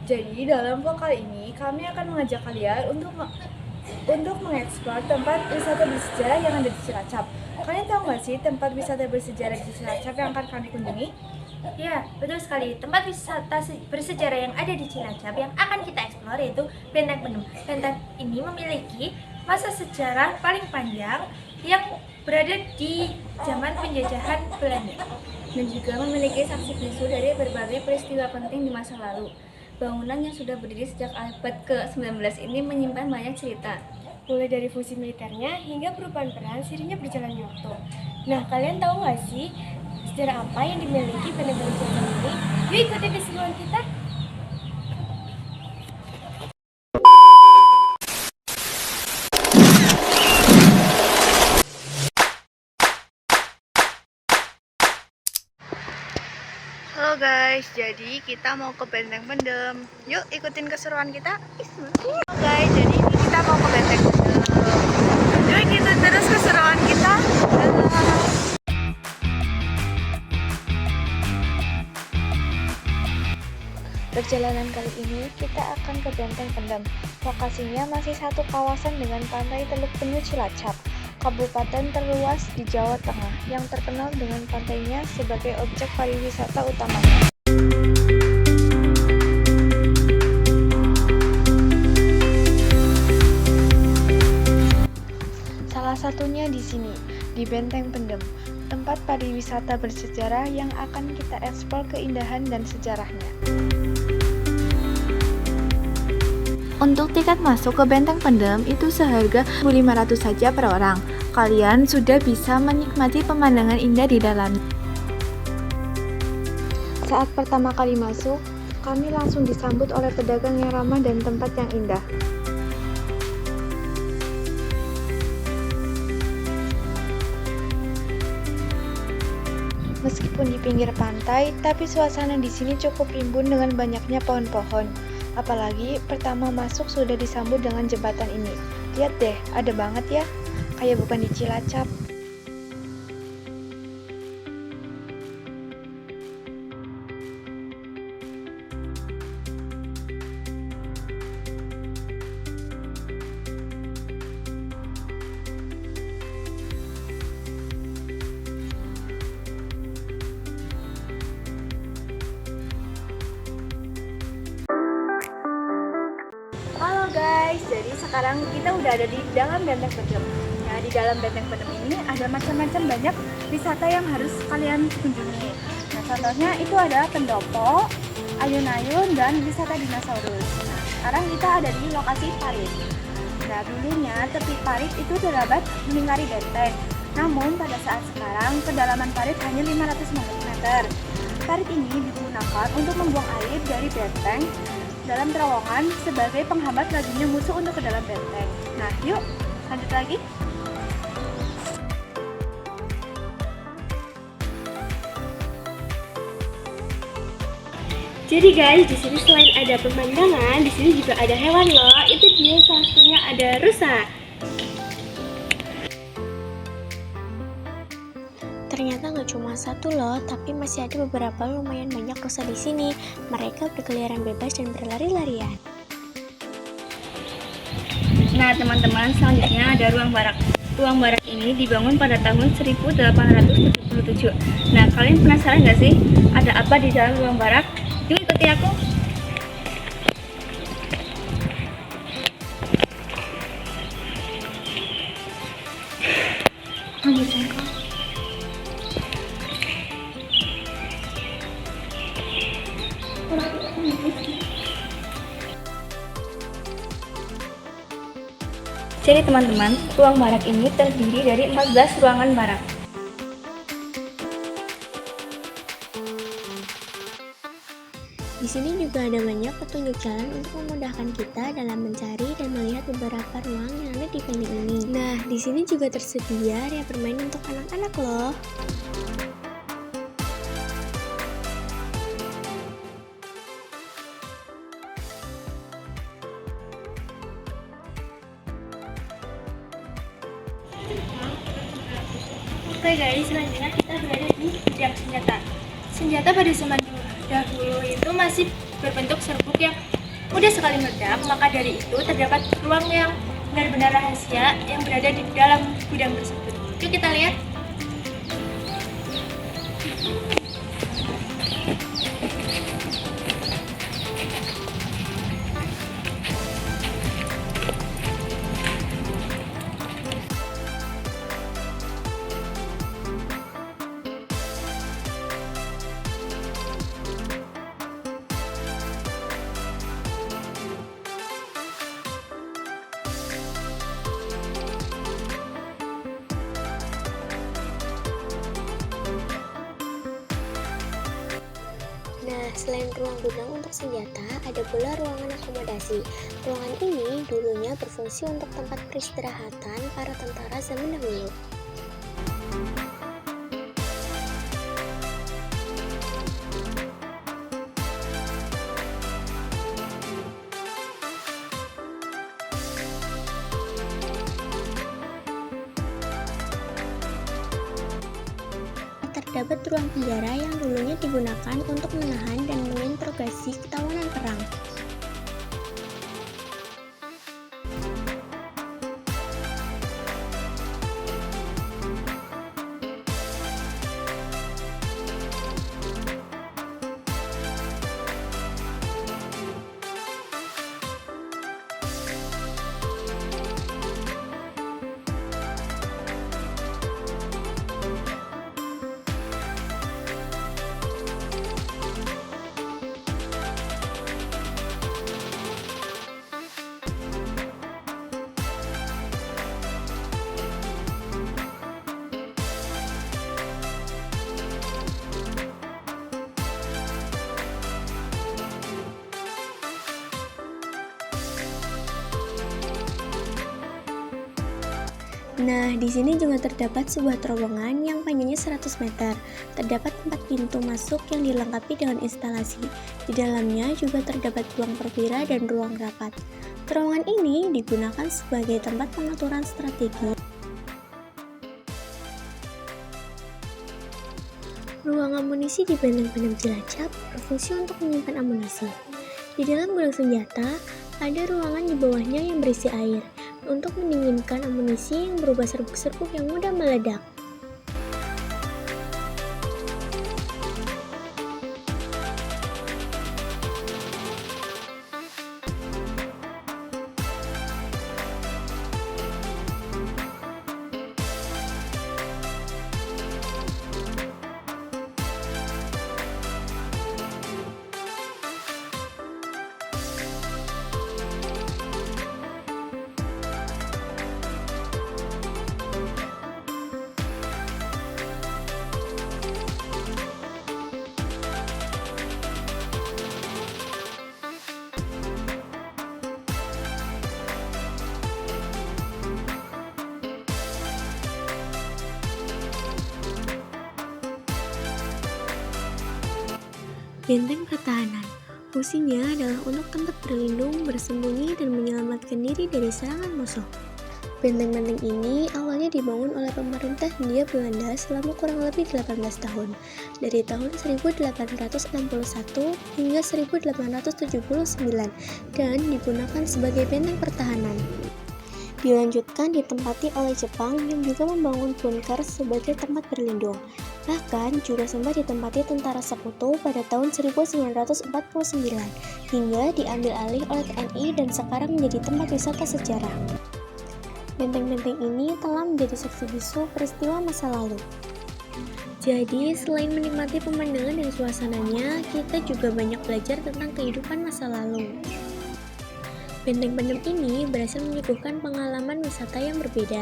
Jadi dalam vlog kali ini kami akan mengajak kalian untuk mengeksplor tempat wisata bersejarah yang ada di Cilacap. Kalian tahu nggak sih tempat wisata bersejarah di Cilacap yang akan kami kunjungi? Ya, betul sekali. Tempat wisata bersejarah yang ada di Cilacap yang akan kita eksplor yaitu Benteng Pendem. Benteng ini memiliki masa sejarah paling panjang yang berada di zaman penjajahan Belanda Dan juga memiliki saksi bisu dari berbagai peristiwa penting di masa lalu. Bangunan yang sudah berdiri sejak abad ke-19 ini menyimpan banyak cerita, mulai dari fungsi militernya hingga perubahan peran sirinya berjalannya waktu. Nah, kalian tahu nggak sih sejarah apa yang dimiliki Benteng Pendem ini? Yuk ikuti keseruan kita! Halo guys, jadi kita mau ke Benteng Pendem. Yuk ikutin keseruan kita. Halo guys, jadi ini kita mau ke Benteng Pendem. Yuk ikutin terus keseruan kita. Perjalanan kali ini kita akan ke Benteng Pendem. Lokasinya masih satu kawasan dengan pantai Teluk Penyu Cilacap, kabupaten terluas di Jawa Tengah yang terkenal dengan pantainya sebagai objek pariwisata utamanya. Salah satunya di sini, di Benteng Pendem, tempat pariwisata bersejarah yang akan kita eksplor keindahan dan sejarahnya. Untuk tiket masuk ke Benteng Pendem itu seharga Rp1.500 saja per orang. Kalian sudah bisa menikmati pemandangan indah di dalam. Saat pertama kali masuk, kami langsung disambut oleh pedagang yang ramah dan tempat yang indah. Meskipun di pinggir pantai, tapi suasana di sini cukup rimbun dengan banyaknya pohon-pohon. Apalagi pertama masuk sudah disambut dengan jembatan ini. Lihat deh, ada banget ya, kayak bukan di Cilacap. Halo guys, jadi sekarang kita udah ada di dalam Benteng Pendem. Nah, di dalam Benteng Pendem ini ada macam-macam banyak wisata yang harus kalian kunjungi. Nah, contohnya itu ada pendopo, ayun-ayun, dan wisata dinosaurus. Nah, sekarang kita ada di lokasi parit. Nah, dulunya tepi parit itu terdapat melingkari benteng. Namun pada saat sekarang kedalaman parit hanya 500 meter. Parit ini digunakan untuk membuang air dari benteng dalam terowongan sebagai penghambat lajunya musuh untuk ke dalam benteng. Nah, yuk lanjut lagi. Jadi guys, di sini selain ada pemandangan, di sini juga ada hewan loh. Itu dia salah satunya ada rusa. Ternyata nggak cuma satu loh, tapi masih ada beberapa lumayan banyak rusa di sini. Mereka berkeliaran bebas dan berlari-larian. Nah, teman-teman, selanjutnya ada ruang barak. Ruang barak ini dibangun pada tahun 1877. Nah, kalian penasaran nggak sih ada apa di dalam ruang barak? Yuk ikuti aku. Jadi teman-teman, ruang barak ini terdiri dari 14 ruangan barak. Di sini juga ada banyak petunjuk jalan untuk memudahkan kita dalam mencari dan melihat beberapa ruang yang ada di benteng ini. Nah, di sini juga tersedia area bermain untuk anak-anak loh. Oke guys, selanjutnya kita berada di bidang senjata. Senjata pada zaman dahulu itu masih berbentuk serbuk yang mudah sekali meledak, maka dari itu terdapat ruang yang benar-benar rahasia yang berada di dalam gudang tersebut. Yuk kita lihat. Nah, selain ruang gudang untuk senjata, ada pula ruangan akomodasi. Ruangan ini dulunya berfungsi untuk tempat peristirahatan para tentara zaman dahulu. Terdapat ruang penjara yang dulunya digunakan untuk menahan dan menginterogasi tawanan perang. Nah, di sini juga terdapat sebuah terowongan yang panjangnya 100 meter. Terdapat 4 pintu masuk yang dilengkapi dengan instalasi. Di dalamnya juga terdapat ruang perwira dan ruang rapat. Terowongan ini digunakan sebagai tempat pengaturan strategi. Ruang amunisi di Benteng Pendem Cilacap berfungsi untuk menyimpan amunisi. Di dalam gudang senjata, ada ruangan di bawahnya yang berisi air untuk mendinginkan amunisi yang berubah serbuk-serbuk yang mudah meledak. Benteng pertahanan. Fungsinya adalah untuk tempat berlindung, bersembunyi, dan menyelamatkan diri dari serangan musuh. Benteng-benteng ini awalnya dibangun oleh pemerintah Hindia Belanda selama kurang lebih 18 tahun, dari tahun 1861 hingga 1879, dan digunakan sebagai benteng pertahanan. Dilanjutkan ditempati oleh Jepang yang juga membangun bunker sebagai tempat berlindung. Bahkan juga sempat ditempati tentara sekutu pada tahun 1949 hingga diambil alih oleh TNI dan sekarang menjadi tempat wisata sejarah. Benteng-benteng ini telah menjadi saksi bisu peristiwa masa lalu. Jadi, selain menikmati pemandangan dan suasananya, kita juga banyak belajar tentang kehidupan masa lalu. Benteng Pendem ini berhasil menyuguhkan pengalaman wisata yang berbeda.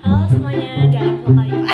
Halo semuanya, dalam vlog kali ini